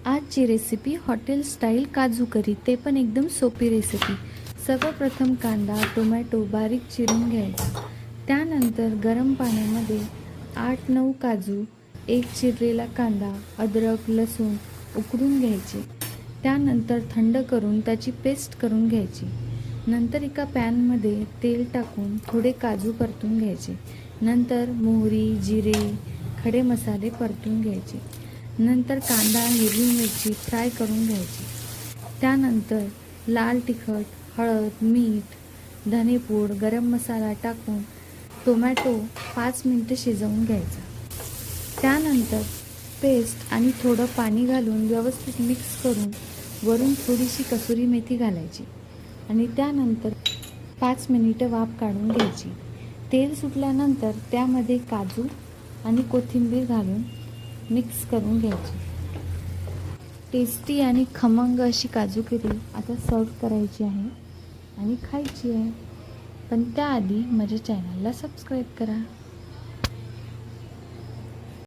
आजची recipe hotel style काजू करी, ते पण एकदम सोपी रेसिपी। सर्वप्रथम कांदा टोमॅटो बारीक चिरून घ्यायचा। त्यानंतर गरम पाण्यामध्ये 8-9 काजू, एक चिरलेला कांदा, अद्रक लसूण उकडून घ्यायचे। त्यानंतर थंड करून त्याची पेस्ट करून घ्यायची। नंतर एका पॅनमध्ये तेल टाकून थोडे काजू परतून घ्यायचे। नंतर मोहरी जिरे खडे मसाले परतून घ्यायचे। नंतर कांदा हिरवी मिरची फ्राय करून घ्यायची। त्यानंतर लाल तिखट हळद मीठ धनेपूड गरम मसाला टाकून टोमॅटो 5 मिनिटे शिजवून घ्यायचा। त्यानंतर पेस्ट आणि थोडं पाणी घालून व्यवस्थित मिक्स करून वरून थोडीशी कसुरी मेथी घालायची आणि त्यानंतर 5 मिनिटे वाफ काढून घ्यायची। तेल सुटल्यानंतर त्यामध्ये काजू आणि कोथिंबीर घालून मिक्स करून घ्यायची। टेस्टी आणि खमंग अशी काजू करी आता सर्व करायची आहे आणि खायची आहे। पण त्याआधी माझ्या चॅनलला सबस्क्राईब करा।